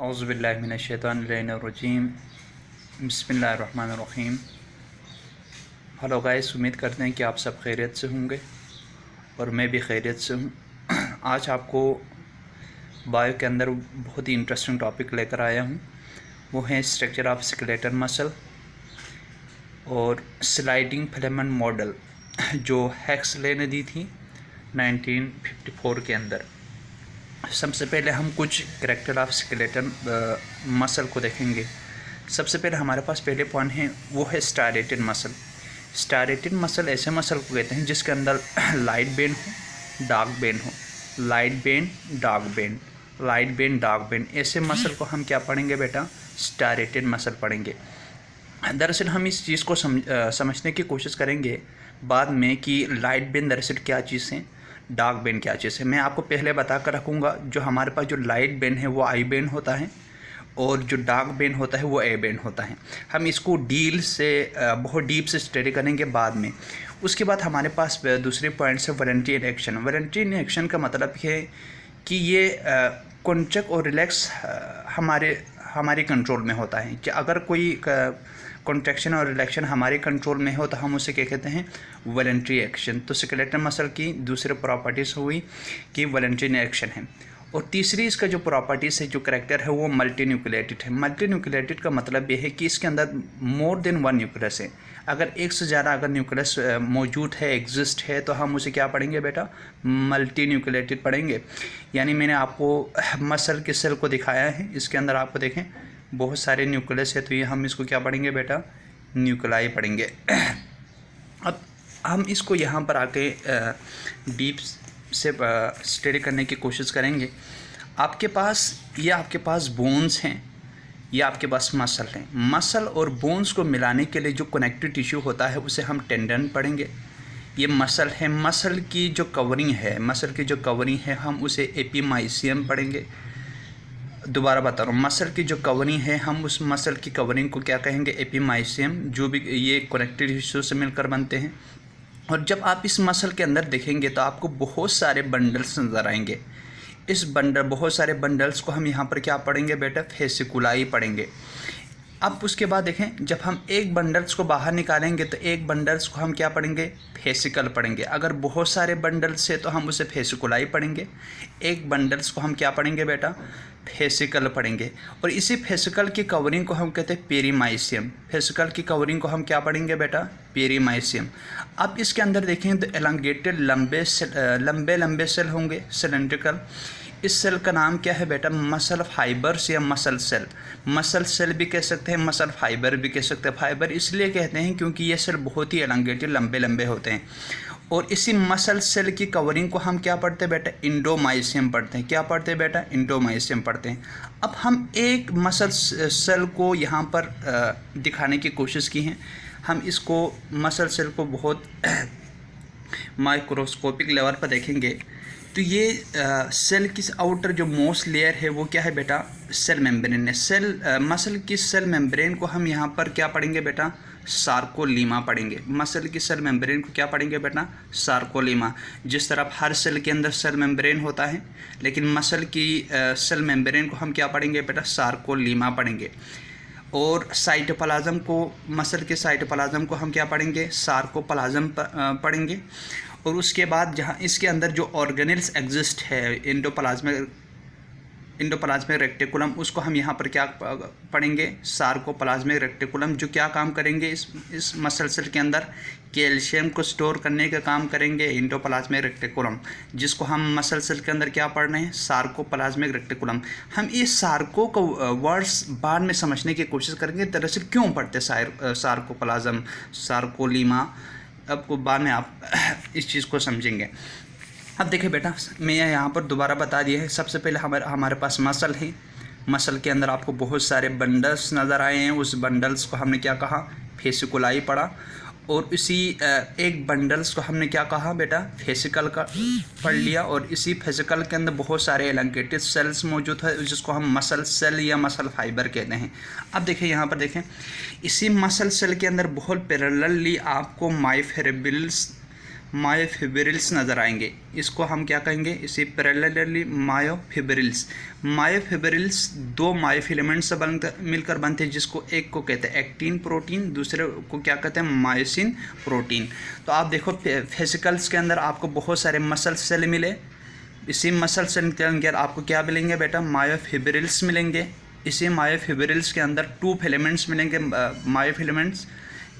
औज़ुबिल्लाहि मिनश्शैतानिर्रजीम बिस्मिल्लाहिर्रहमानिर्रहीम। Hello guys, उम्मीद करते हैं कि आप सब खैरियत से होंगे और मैं भी खैरियत से हूँ। आज आपको बायो के अंदर बहुत ही इंटरेस्टिंग टॉपिक लेकर आया हूँ। वो है स्ट्रक्चर ऑफ स्केलेटल मसल और स्लाइडिंग फिलामेंट मॉडल जो हैक्सले ने दी थी 1954 के अंदर। सबसे पहले हम कुछ करैक्टर ऑफ स्केलेटल मसल को देखेंगे। सबसे पहले हमारे पास पहले पॉइंट है, वो है स्टायरेटेड मसल। स्टायरेटेड मसल ऐसे मसल को कहते हैं जिसके अंदर लाइट बेंड हो, डार्क बेंड हो, light bend, dark bend, light bend, dark bend. ऐसे मसल को हम क्या पढ़ेंगे बेटा? स्टायरेटेड मसल पढ़ेंगे। दरअसल हम इस चीज़ को समझने की कोशिश करेंगे बाद में कि लाइट बेंड दरअसल क्या चीज़ है, डार्क बेंड क्या चीज़ है। मैं आपको पहले बता कर रखूँगा, जो हमारे पास जो लाइट बेंड है वो आई बेंड होता है और जो डार्क बेंड होता है वो ए बेंड होता है। हम इसको बहुत डीप से स्टडी करेंगे बाद में। उसके बाद हमारे पास दूसरे पॉइंट से वॉलंटरी एक्शन। वॉलंटरी एक्शन का मतलब है कि ये कॉन्ट्रैक्ट और रिलैक्स हमारे कंट्रोल में होता है। कि अगर कोई कॉन्ट्रैक्शन और रिलैक्शन हमारे कंट्रोल में हो तो हम उसे क्या कहते हैं? Voluntary action. तो स्केलेटल मसल की दूसरी प्रॉपर्टीज़ हुई कि वॉलंटरी एक्शन है। और तीसरी इसका जो प्रॉपर्टीज़ है, जो करैक्टर है, वो मल्टी न्यूक्लिएटेड है। मल्टी न्यूक्लिएटेड का मतलब ये है कि इसके अंदर मोर देन वन न्यूक्लियस है। अगर एक से ज़्यादा अगर न्यूक्लियस मौजूद है, एग्जिस्ट है, तो हम उसे क्या पढ़ेंगे बेटा? मल्टी न्यूक्लिएटेड पढ़ेंगे। यानी मैंने आपको मसल के सेल को दिखाया है, इसके अंदर आपको देखें बहुत सारे न्यूक्लियस है, तो ये हम इसको क्या पढ़ेंगे बेटा? न्यूक्लाई पढ़ेंगे। अब हम इसको यहाँ पर आके डीप से स्टडी करने की कोशिश करेंगे। आपके पास बोन्स हैं, ये आपके पास मसल हैं। मसल और बोन्स को मिलाने के लिए जो कनेक्टिव टिश्यू होता है उसे हम टेंडन पढ़ेंगे। ये मसल है, मसल की जो कवरिंग है हम उसे एपिमाइसियम पढ़ेंगे। दोबारा बता रहा हूँ, मसल की जो कवरिंग है हम उस मसल की कवरिंग को क्या कहेंगे? एपिमाइसियम। जो भी ये कनेक्टिव टिश्यू से मिलकर बनते हैं। और जब आप इस मसल के अंदर देखेंगे तो आपको बहुत सारे बंडल्स नज़र आएंगे। बहुत सारे बंडल्स को हम यहाँ पर क्या पढ़ेंगे बेटा? फेसिकुलाई पढ़ेंगे। अब उसके बाद देखें, जब हम एक बंडल्स को बाहर निकालेंगे तो एक बंडल्स को हम क्या पढ़ेंगे? फेसिकल पढ़ेंगे। अगर बहुत सारे बंडल्स है तो हम उसे फेसिकुलाई पढ़ेंगे। एक बंडल्स को हम क्या पढ़ेंगे बेटा? फेसिकल पढ़ेंगे। और इसी फेसिकल की कवरिंग को हम कहते हैं पेरीमाइसियम। फेसिकल की कवरिंग को हम क्या पढ़ेंगे बेटा? पेरीमाइसियम। अब इसके अंदर देखें तो एलॉन्गेटेड लंबे सेल होंगे, सिलेंड्रिकल। इस सेल का नाम क्या है बेटा? मसल फाइबर्स या मसल सेल। मसल सेल भी कह सकते हैं, मसल फाइबर भी कह सकते हैं। फाइबर इसलिए कहते हैं क्योंकि ये सेल बहुत ही एलॉन्गेटेड लंबे होते हैं। और इसी मसल सेल की कवरिंग को हम क्या पढ़ते हैं बेटा? इंडोमाइसियम पढ़ते हैं। क्या पढ़ते हैं बेटा? इंडोमाइसियम पढ़ते हैं। अब हम एक मसल सेल को यहाँ पर दिखाने की कोशिश की है। हम इसको मसल सेल को बहुत माइक्रोस्कोपिक लेवल पर देखेंगे तो ये सेल की आउटर जो मोस्ट लेयर है वो क्या है बेटा? सेल मेम्ब्रेन है। मसल की सेल मेम्ब्रेन को हम यहाँ पर क्या पढ़ेंगे बेटा? सार्कोलीमा पढ़ेंगे। मसल की सेल मेम्ब्रेन को क्या पढ़ेंगे बेटा? सार्कोलीमा। जिस तरह हर सेल के अंदर सेल मेम्ब्रेन होता है, लेकिन मसल की सेल मेम्ब्रेन को हम क्या पढ़ेंगे बेटा? सार्कोलीमा पढ़ेंगे। और साइटोप्लाज्म को, मसल के साइटोप्लाज्म को हम क्या पढ़ेंगे? सार्कोप्लाज्म पढ़ेंगे। और उसके बाद जहाँ इसके अंदर जो ऑर्गेनेल्स एग्जिस्ट है, इंडोप्लाज्मिक रेक्टिकुलम, उसको हम यहाँ पर क्या पढ़ेंगे? Sarcoplasmic reticulum. जो क्या काम करेंगे इस मसल सेल के अंदर? कैल्शियम को स्टोर करने का काम करेंगे इंडोप्लाज्मिक रेक्टिकुलम, जिसको हम मसल सेल के अंदर क्या पढ़ रहे हैं? Sarcoplasmic reticulum. हम इस सार्को को वर्ड्स बाद में समझने की कोशिश करेंगे, दरअसल क्यों पढ़ते सार्कोप्लाज्म, सार्कोलीमा। अब बाद में आप इस चीज़ को समझेंगे। अब देखिए बेटा, मैं यहाँ पर दोबारा बता दिया है। सबसे पहले हमारे पास मसल है। मसल के अंदर आपको बहुत सारे बंडल्स नज़र आए हैं। उस बंडल्स को हमने क्या कहा? फेसिकुलाई पढ़ा। और इसी एक बंडल्स को हमने क्या कहा बेटा? फेसिकल का पढ़ लिया। और इसी फेसिकल के अंदर बहुत सारे एलॉन्गेटेड सेल्स मौजूद है, जिसको हम मसल सेल या मसल फाइबर कहते हैं। अब देखिए यहाँ पर देखें, इसी मसल सेल के अंदर बहुत पैरेलली आपको मायोफिब्रिल्स नज़र आएंगे। इसको हम क्या कहेंगे, इसे पैरेलली मायोफिब्रिल्स। मायोफिब्रिल्स दो मायोफिलामेंट से मिलकर बनते हैं, जिसको एक को कहते हैं एक्टिन प्रोटीन, दूसरे को क्या कहते हैं मायोसिन प्रोटीन। तो आप देखो वेसिकल्स के अंदर आपको बहुत सारे मसल सेल मिले, इसी मसल सेल के अंदर आपको क्या मिलेंगे बेटा, मायोफिब्रिल्स मिलेंगे। इसी मायोफिब्रिल्स के अंदर 2 फिलामेंट्स मिलेंगे मायोफिलामेंट्स।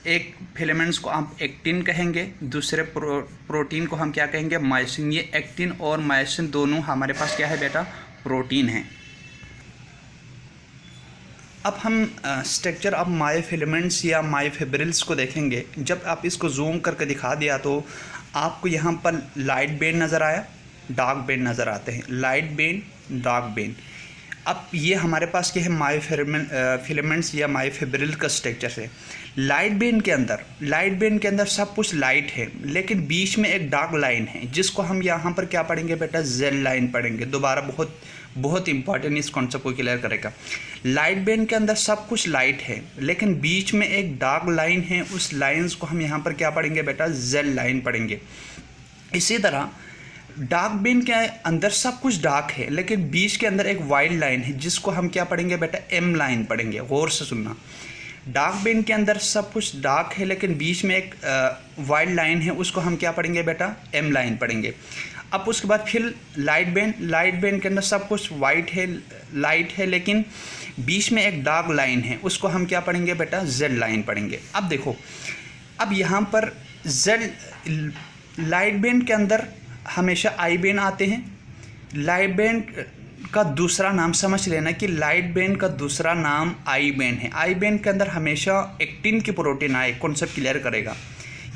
एक फिलामेंट्स को आप एक्टिन कहेंगे, दूसरे प्रोटीन को हम क्या कहेंगे, मायोसिन। ये एक्टिन और मायोसिन दोनों हमारे पास क्या है बेटा, प्रोटीन है। अब हम स्ट्रक्चर ऑफ मायोफिलामेंट्स या मायोफिब्रिल्स को देखेंगे। जब आप इसको जूम करके दिखा दिया तो आपको यहाँ पर लाइट बेन नज़र आया, डार्क बेन नज़र आते हैं, लाइट बेन, डार्क बेन। अब ये हमारे पास क्या है, मायोफिलामेंट्स या मायोफिब्रिल का स्ट्रक्चर है। लाइट बेन के अंदर सब कुछ लाइट है, लेकिन बीच में एक डार्क लाइन है, जिसको हम यहाँ पर क्या पढ़ेंगे बेटा, जेल लाइन पढ़ेंगे। दोबारा बहुत इंपॉर्टेंट इस कॉन्सेप्ट को क्लियर करेगा। लाइट बेन के अंदर सब कुछ लाइट है, लेकिन बीच में एक डार्क लाइन है, उस लाइन्स को हम यहाँ पर क्या पढ़ेंगे बेटा, जेल लाइन पढ़ेंगे। इसी तरह डार्क बेन के अंदर सब कुछ डार्क है, लेकिन बीच के अंदर एक वाइट लाइन है, जिसको हम क्या पढ़ेंगे बेटा, एम लाइन पढ़ेंगे। गौर से सुनना, डार्क बेन के अंदर सब कुछ डार्क है, लेकिन बीच में एक वाइट लाइन है, उसको हम क्या पढ़ेंगे बेटा, एम लाइन पढ़ेंगे। अब उसके बाद फिर लाइट बेन के अंदर सब कुछ वाइट है, लाइट है, लेकिन बीच में एक डार्क लाइन है, उसको हम क्या पढ़ेंगे बेटा, जेड लाइन पढ़ेंगे। अब देखो, अब यहाँ पर जेड लाइट बेन के अंदर हमेशा आई बेन आते हैं। लाइट बेन का दूसरा नाम समझ लेना कि लाइट बेन का दूसरा नाम आई बेन है। आई बेन के अंदर हमेशा एक्टिन की प्रोटीन आए, कॉन्सेप्ट क्लियर करेगा।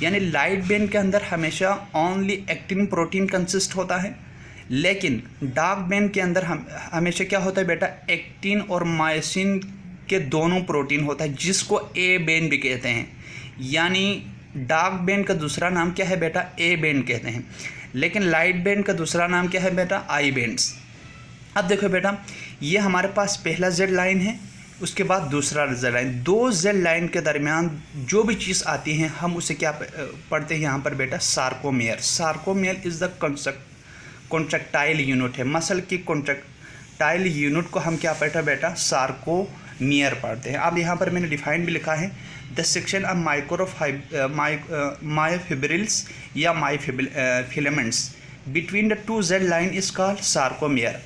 यानी लाइट बेन के अंदर हमेशा ओनली एक्टिन प्रोटीन कंसिस्ट होता है, लेकिन डार्क बेन के अंदर हमेशा क्या होता है बेटा, एक्टिन और मायोसिन के दोनों प्रोटीन होता है, जिसको ए बेन भी कहते हैं। यानी डार्क बेन का दूसरा नाम क्या है बेटा, ए बेन कहते हैं, लेकिन लाइट बेन का दूसरा नाम क्या है बेटा, आई बेन्स। अब देखो बेटा, ये हमारे पास पहला जेड लाइन है, उसके बाद दूसरा जेड लाइन। दो जेड लाइन के दरमियान जो भी चीज़ आती है, हम उसे क्या पढ़ते हैं यहाँ पर बेटा, sarcomere. Sarcomere is the contractile unit है, मसल की कॉन्ट्रैक्टाइल यूनिट को हम क्या पढ़ते हैं बेटा, सार्कोमेयर पढ़ते हैं। अब यहाँ पर मैंने डिफाइन भी लिखा है, द सेक्शन ऑफ मायोफिब्रिल्स या myofilaments between the two Z line is called sarcomere,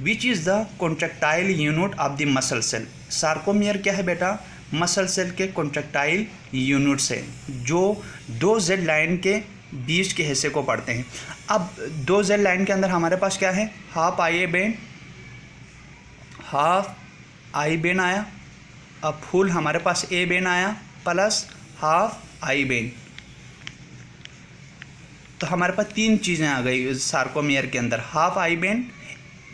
which is the contractile unit of the muscle cell. sarcomere क्या है बेटा, मसल सेल के कॉन्ट्रैक्टाइल यूनिट से, जो दो जेड लाइन के बीच के हिस्से को पढ़ते हैं। अब दो जेड लाइन के अंदर हमारे पास क्या है, हाफ आई बेन आया, अब फुल हमारे पास ए बेन आया, प्लस हाफ आई बेन। तो हमारे पास 3 चीज़ें आ गई सार्कोमेयर के अंदर, half I Ben,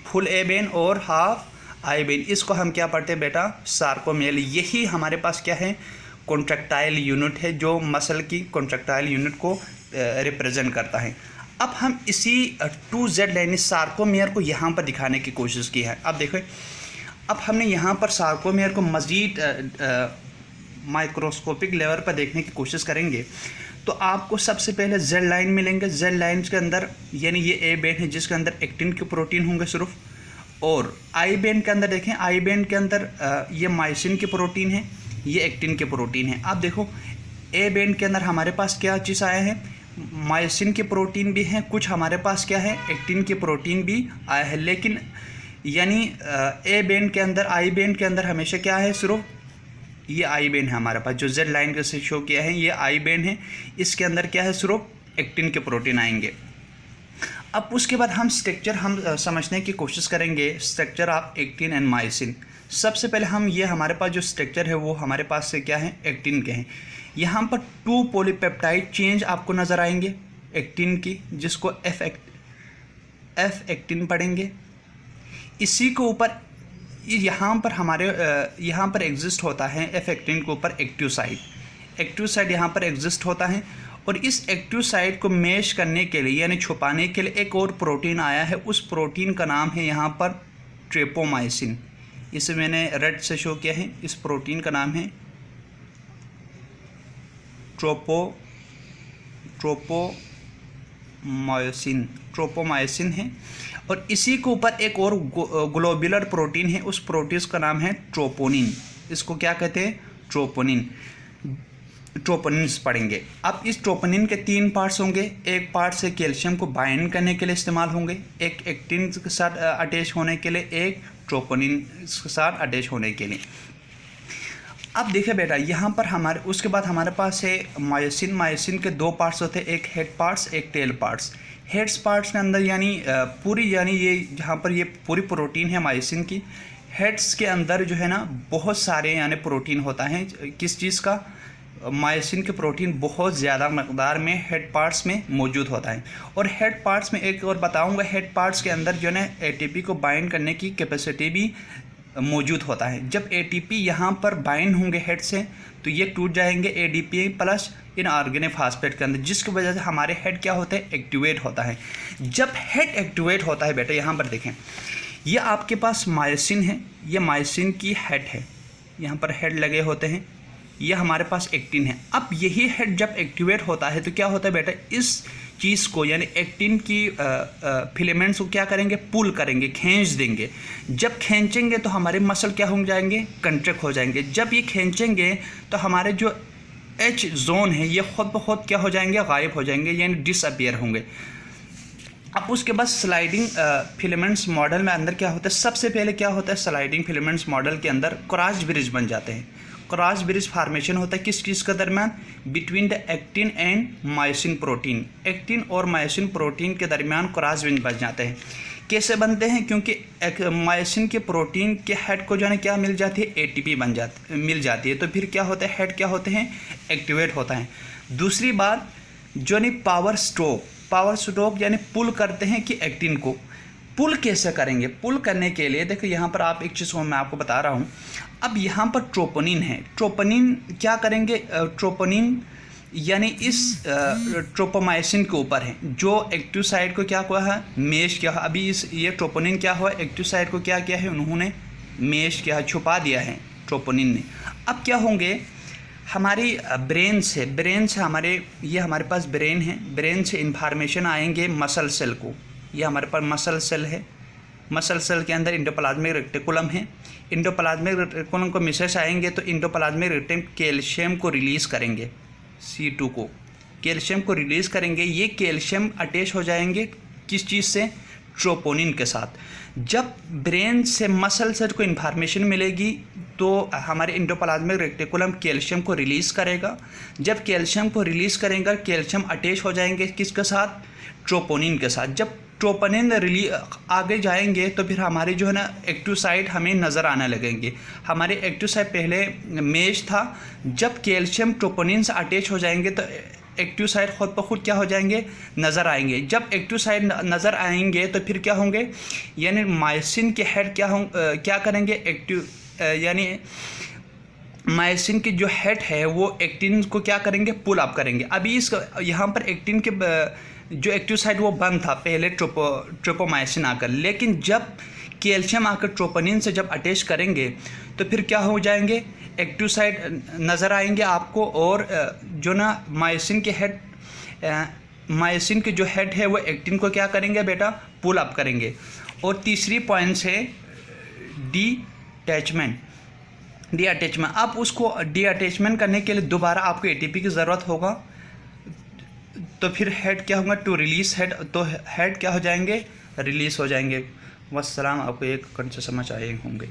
full A Ben और हाफ आई बेन। इसको हम क्या पढ़ते हैं बेटा, सार्कोमेयर। यही हमारे पास क्या है, कॉन्ट्रैक्टाइल यूनिट है, जो मसल की कॉन्ट्रैक्टाइल यूनिट को रिप्रेजेंट करता है। अब हम इसी 2Z लाइन सार्कोमेयर को यहाँ पर दिखाने की कोशिश की है। अब देखो, अब हमने यहाँ पर सार्कोमेयर को मज़ीद माइक्रोस्कोपिक लेवल पर देखने की कोशिश करेंगे, तो आपको सबसे पहले जेड लाइन मिलेंगे। जेड लाइन के अंदर यानी ये ए बेन है, जिसके अंदर एक्टिन के प्रोटीन होंगे सिर्फ, और आई बेन के अंदर देखें, आई बेन के अंदर ये मायोसिन के प्रोटीन है, ये एक्टिन के प्रोटीन है। अब देखो, ए बेन के अंदर हमारे पास क्या चीज़ आया है, मायोसिन के प्रोटीन भी हैं, कुछ हमारे पास क्या है, एक्टिन के प्रोटीन भी आया है। लेकिन यानी ए बेन के अंदर, आई बेन के अंदर हमेशा क्या है, सिर्फ ये आई बेन है हमारे पास, जो जेड लाइन के से शो किया है, ये आई बेन है। इसके अंदर क्या है, सिर्फ एक्टिन के प्रोटीन आएंगे। अब उसके बाद हम स्ट्रक्चर समझने की कोशिश करेंगे, structure of actin and myosin. सबसे पहले हम ये हमारे पास जो स्ट्रक्चर है वो हमारे पास से क्या है, एक्टिन के हैं। यहाँ पर 2 पॉलीपेप्टाइड चेंज आपको नज़र आएंगे एक्टिन की, जिसको एफ एक्टिन पढ़ेंगे। इसी के ऊपर यहाँ पर हमारे यहाँ पर एग्जिस्ट होता है एफ एक्टिन के ऊपर एक्टिव साइट यहाँ पर एग्जिस्ट होता है। और इस एक्टिव साइट को मैश करने के लिए यानी छुपाने के लिए एक और प्रोटीन आया है, उस प्रोटीन का नाम है यहाँ पर ट्रेपोमाइसिन। इसे मैंने रेड से शो किया है, इस प्रोटीन का नाम है ट्रोपोमायोसिन, ट्रोपोमायोसिन है। और इसी के ऊपर एक और ग्लोब्यूलर प्रोटीन है, उस प्रोटीन का नाम है ट्रोपोनिन। इसको क्या कहते हैं? ट्रोपोनिन। ट्रोपोनिन्स पढ़ेंगे। अब इस ट्रोपोनिन के 3 पार्ट्स होंगे। एक पार्ट से कैल्शियम को बाइंड करने के लिए इस्तेमाल होंगे, एक एक्टिन के साथ अटैच होने के लिए, एक ट्रोपोनिन के साथ अटैच होने के लिए। अब देखिए बेटा, यहाँ पर हमारे उसके बाद हमारे पास है मायोसिन। मायोसिन के 2 पार्ट्स होते हैं, एक हेड पार्ट्स, एक टेल पार्ट्स। हेड्स पार्ट्स के अंदर यानी ये जहाँ पर ये पूरी प्रोटीन है मायोसिन की, हेड्स के अंदर जो है ना बहुत सारे यानी प्रोटीन होता है। किस चीज़ का? मायोसिन के प्रोटीन बहुत ज़्यादा मकदार में हेड पार्ट्स में मौजूद होता है। और हेड पार्ट्स में एक और बताऊंगा, हेड पार्ट्स के अंदर जो है एटीपी को बाइंड करने की कैपेसिटी भी मौजूद होता है। जब एटीपी यहाँ पर बाइंड होंगे हेड से, तो ये टूट जाएंगे एडीपी प्लस इनऑर्गेनिक फास्फेट के अंदर, जिसकी वजह से हमारे हेड क्या होता है? एक्टिवेट होता है। जब हेड एक्टिवेट होता है बेटा, यहाँ पर देखें, ये आपके पास मायोसिन है, ये मायोसिन की हेड है, यहाँ पर हेड लगे होते हैं, यह हमारे पास एक्टिन है। अब यही हेड जब एक्टिवेट होता है तो क्या होता है बेटा? इस चीज़ को यानी एक्टिन की फिलामेंट्स को क्या करेंगे? पुल करेंगे, खींच देंगे। जब खींचेंगे तो हमारे मसल क्या हो जाएंगे? कंट्रैक्ट हो जाएंगे। जब ये खींचेंगे तो हमारे जो एच जोन है ये खुद ब खुद क्या हो जाएंगे? गायब हो जाएंगे, यानी डिसअपियर होंगे। अब उसके बाद स्लाइडिंग फिलामेंट्स मॉडल में अंदर क्या होता है? सबसे पहले क्या होता है? स्लाइडिंग फिलामेंट्स मॉडल के अंदर क्रॉस ब्रिज बन जाते हैं। क्रॉस ब्रिज फार्मेशन होता है किस चीज़ के दरमियान? Between the actin and myosin protein. Actin और मायोसिन प्रोटीन के दरमियान क्रॉस ब्रिज बन जाते हैं। कैसे बनते हैं? क्योंकि मायोसिन के प्रोटीन के हेड को जो है क्या मिल जाती है? एटीपी मिल जाती है। तो फिर क्या होता है? हेड क्या होते हैं? एक्टिवेट होता है। दूसरी बात जो नहीं, पावर स्ट्रोक यानी पुल करते हैं कि एक्टिन को पुल कैसे करेंगे? पुल करने के लिए देखो यहाँ पर आप एक चीज़ को मैं आपको बता रहा हूँ। अब यहाँ पर ट्रोपोनिन है, ट्रोपोनिन क्या करेंगे? ट्रोपोनिन यानी इस ट्रोपोमायोसिन के ऊपर है, जो एक्टिव साइड को क्या हुआ है? मेश किया है। अभी ये ट्रोपोनिन क्या हुआ? एक्टिव साइड को क्या किया है? उन्होंने मेश किया है, छुपा दिया है ट्रोपोनिन ने। अब क्या होंगे? हमारी ब्रेन से ये हमारे पास ब्रेन है, ब्रेन से इन्फॉर्मेशन आएंगे मसल सेल को। ये हमारे पास मसल सेल है, मसल सेल के अंदर इंडोप्लाज्मिक रेटिकुलम है। इंडोप्लाज्मिक रेटिकुलम को मैसेज आएंगे तो इंडोप्लाज्मिक रेटिकुलम कैल्शियम को रिलीज़ करेंगे, C2 को कैल्शियम को रिलीज़ करेंगे। ये कैल्शियम अटैच हो जाएंगे किस चीज़ से? ट्रोपोनिन के साथ। जब ब्रेन से मसल सेल को इन्फॉर्मेशन मिलेगी तो हमारे इंडोप्लाज्मिक रेटिकुलम कैल्शियम को रिलीज़ करेगा। जब कैल्शियम को रिलीज़ करेगा, कैल्शियम अटैच हो जाएंगे किसके साथ? ट्रोपोनिन के साथ। जब ट्रोपोनिन आगे जाएंगे तो फिर हमारी जो है ना एक्टिव साइट हमें नज़र आने लगेंगे। हमारे एक्टिव साइट पहले मेश था, जब कैल्शियम ट्रोपोनिन से अटैच हो जाएंगे तो एक्टिव साइट खुद ब खुद क्या हो जाएंगे? नज़र आएंगे। जब एक्टिव साइट नज़र आएंगे तो फिर क्या होंगे? यानी मायोसिन के हेड क्या करेंगे? एक्टिव यानी मायोसिन की जो हेड है वो एक्टिन को क्या करेंगे? पुल अप करेंगे। अभी यहाँ पर एक्टिन के जो एक्टिव साइट वो बंद था पहले ट्रोपोमायोसिन आकर, लेकिन जब कैल्शियम आकर ट्रोपोनिन से जब अटैच करेंगे तो फिर क्या हो जाएंगे? एक्टिव साइट नज़र आएंगे आपको। और जो ना मायोसिन के जो हेड है वो एक्टिन को क्या करेंगे बेटा? पुल अप करेंगे। और तीसरी पॉइंट्स है डीअटैचमेंट। अब उसको डीअटैचमेंट करने के लिए दोबारा आपको एटीपी की ज़रूरत होगा, तो फिर हेड क्या होगा? टू रिलीज़ हेड, तो हेड क्या हो जाएंगे? रिलीज़ हो जाएंगे। वस्सलाम। आपको एक कंसेप्ट समझ आए होंगे।